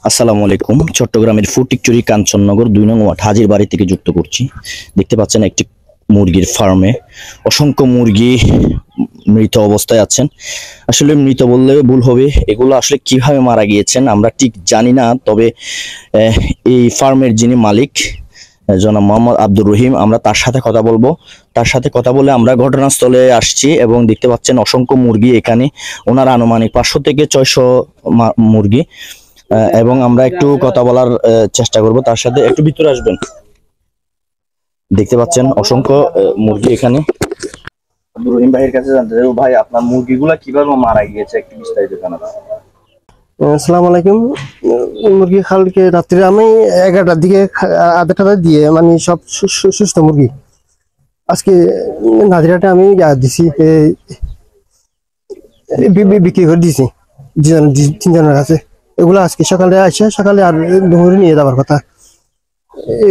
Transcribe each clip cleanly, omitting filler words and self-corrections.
আসসালামু আলাইকুম। চট্টগ্রামের ফটিকছড়ি কাঞ্চননগর ২ নং ওয়ার্ড হাজির বাড়ি থেকে যুক্ত করছি। দেখতে পাচ্ছেন একটি মুরগির ফার্মে অসংখ্য মুরগি মৃত অবস্থায় আছেন। আসলে মৃত বললে ভুল হবে, এগুলো আসলে কিভাবে মারা গিয়েছেন আমরা ঠিক জানি না। তবে এই ফার্মের যিনি মালিক জনাব মোহাম্মদ আব্দুর রহিম, আমরা তার সাথে কথা বলবো। তার সাথে কথা বলে আমরা ঘটনাস্থলে আসছি এবং দেখতে পাচ্ছেন অসংখ্য মুরগি এখানে। ওনার আনুমানিক ৫০০ থেকে ৬০০ মুরগি, এবং আমরা একটু কথা বলার চেষ্টা করব তার সাথে। একটু ভিতরে আসবেন। দেখতে পাচ্ছেন অসংখ্য মুরগি এখানে। আব্দুর রহিম ভাইয়ের কাছে জানতে চাইবো, ভাই আপনার মুরগিগুলা কিভাবে মারা গিয়েছে একটু বিস্তারিত জানাবেন। আসসালামু আলাইকুম। মুরগি কালকে রাত্রে আমি 11টার দিকে আধা দিয়ে মানে সব সুস্থ মুরগি আজকে নাজিরাটা আমি দিছি, বিক্রি করে দিয়েছি তিনজনের কাছে। এগুলো আজকে সকালে আসে, সকালে আর দুপুরে নিয়ে যাবার কথা।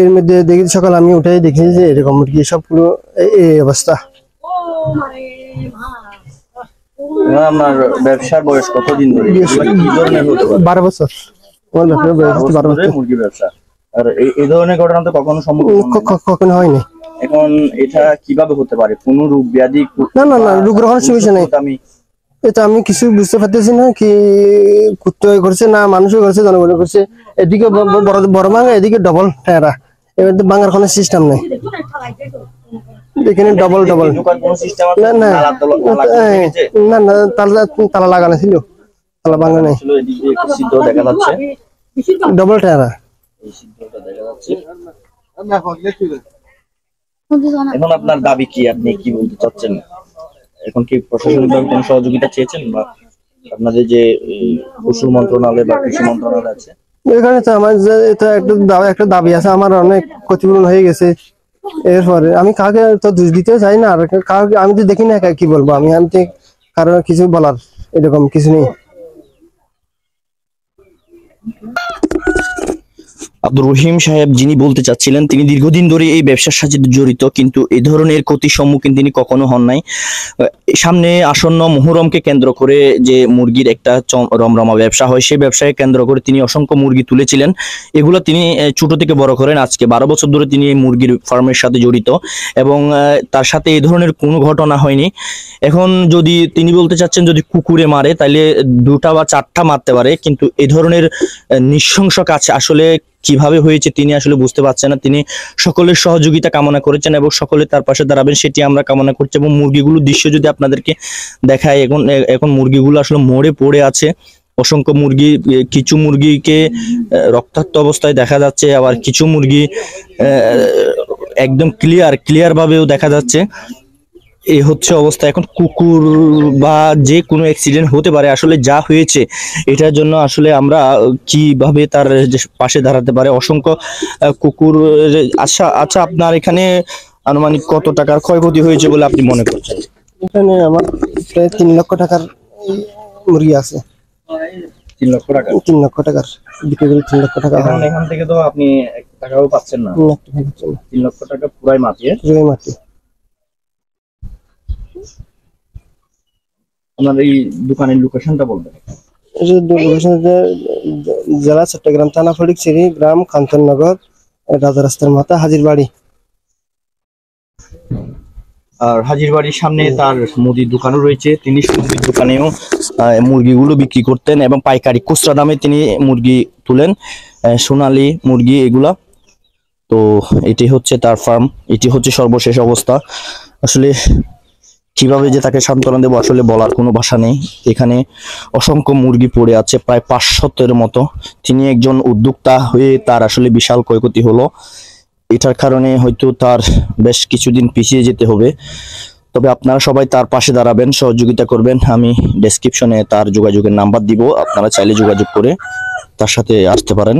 এর মধ্যে দেখি সকালে আমি উঠে দেখি যে এরকম মুরগি সবগুলো এই অবস্থা। আপনার ব্যবসার বয়স কতদিন ধরে? 12 বছর। আমার ব্যবসার বয়স 12 বছর। মুরগি ব্যবসা। আর এই ধরনের ঘটনা তো কখনো হয়নি। এখন এটা কিভাবে হতে পারে? কোন রোগ ব্যাধি? না, রোগ গ্রহণের সমস্যা নেই। এটা আমি কিছু বুঝতে পারতেছি না, কি কুত্তায় করছে না মানুষও করছে, জনগণ করছে। এদিকে বড় ভাঙা, এদিকে ডবল টায়ারা। এবার তো ভাঙার কোনো সিস্টেম নেই। এখানে ডবল না তালা লাগানো ছিল, তালা ভাঙা নেই। দেখা যাচ্ছে ডবল টায়ারা। এখন আপনার দাবি কি? আপনি কি বলতে চাচ্ছেন? এখন কি প্রশাসনিকভাবে কোনো সহযোগিতা চেয়েছেন, বা আপনাদের যে পশু মন্ত্রণালয় বা কৃষি মন্ত্রণালয় আছে এখানে তো আমার যে এটা একটা দাবি আছে, আমার অনেক ক্ষতিপূরণ হয়ে গেছে। এরপরে আমি কাকে তো দোষ দিতে চাই না, আর কাউকে আমি তো দেখি না, কি বলবো আমি কারণ কিছু বলার এরকম কিছু নেই। আব্দুর রহিম সাহেব যিনি বলতে চাচ্ছিলেন, তিনি দীর্ঘদিন ধরে এই ব্যবসার সাথে জড়িত, কিন্তু এই ধরনের ক্ষতির সম্মুখীন তিনি কখনো হন নাই। সামনে আসন্ন মুহররমকে কেন্দ্র করে যে মুরগির একটা রমরমা ব্যবসা হয়, সেই ব্যবসাকে কেন্দ্র করে তিনি অসংখ্য মুরগি তুলেছিলেন। এগুলো তিনি ছোট থেকে বড় করেন। আজকে 12 বছর ধরে তিনি এই মুরগির ফার্মের সাথে জড়িত, এবং তার সাথে এই ধরনের কোনো ঘটনা হয়নি। এখন যদি তিনি বলতে চাচ্ছেন যদি কুকুরে মারে তাহলে 2টা বা 4টা মারতে পারে, কিন্তু এই ধরনের নৃশংস কাজ আসলে কিভাবে হয়েছে তিনি আসলে বুঝতে পারছেন না। তিনি সকলের সহযোগিতা কামনা করেছেন এবং সকলে তার পাশে দাঁড়াবেন সেটি আমরা কামনা করছি। এবং মুরগিগুলোর দৃশ্য যদি আপনাদেরকে দেখায়, এখন মুরগিগুলো আসলে মরে পড়ে আছে। অসংখ্য মুরগি, কিছু মুরগিকে রক্তাক্ত অবস্থায় দেখা যাচ্ছে, আবার কিছু মুরগি একদম ক্লিয়ার ভাবেও দেখা যাচ্ছে। এই হচ্ছে অবস্থা। এখন কুকুর বা যে কোনো অ্যাক্সিডেন্ট হতে পারে। আসলে যা হয়েছে এটার জন্য আসলে আমরা কিভাবে তার পাশে দাঁড়াতে পারে। অসংখ্য কুকুর। আচ্ছা আপনার এখানে আনুমানিক কত টাকার ক্ষয়ক্ষতি হয়েছে বলে আপনি মনে করছেন? এখানে আমার প্রায় 3 লক্ষ টাকার মুরগি আছে। 3 লক্ষ টাকা? 3 লক্ষ টাকার বিক্রি করে 3 লক্ষ টাকা। এখান থেকে তো আপনি 1 টাকাও পাচ্ছেন না। 3 লক্ষ টাকা পুরাই মাটিয়ে। আপনার এই দোকানের লোকেশনটা বলবেন? জেলা চট্টগ্রাম, থানা ফটিকছড়ি, গ্রাম কাঞ্চননগর, রাজা রাস্তার মাথা, হাজির বাড়ি। আর হাজির বাড়ির সামনে তার মুদির দোকানও রয়েছে। তিনি মুদির দোকানেও মুরগিগুলো বিক্রি করতেন এবং পাইকারি খুচরা দামে তিনি মুরগি তুলেন, সোনালী মুরগি এগুলা। তো এটি হচ্ছে তার ফার্ম, এটি হচ্ছে সর্বশেষ অবস্থা। আসলে কিভাবে যে তাকে সান্ত্বনা দেবো আসলে বলার কোনো ভাষা নেই। এখানে অসংখ্য মুরগি পড়ে আছে, প্রায় 500-এর মতো। তিনি একজন উদ্যোক্তা হয়ে তার আসলে বিশাল ক্ষয়ক্ষতি হলো। এটার কারণে হয়তো তার বেশ কিছুদিন পিছিয়ে যেতে হবে। তবে আপনারা সবাই তার পাশে দাঁড়াবেন, সহযোগিতা করবেন। আমি ডেসক্রিপশনে তার যোগাযোগের নাম্বার দিব, আপনারা চাইলে যোগাযোগ করে তার সাথে আসতে পারেন।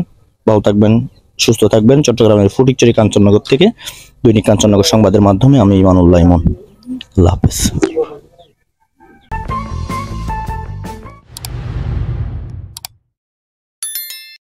ভালো থাকবেন, সুস্থ থাকবেন। চট্টগ্রামের ফটিকছড়ি কাঞ্চননগর থেকে দৈনিক কাঞ্চননগর সংবাদের মাধ্যমে আমি ইমানুল্লাহ ইমন। আল্লাহ হাফেজ।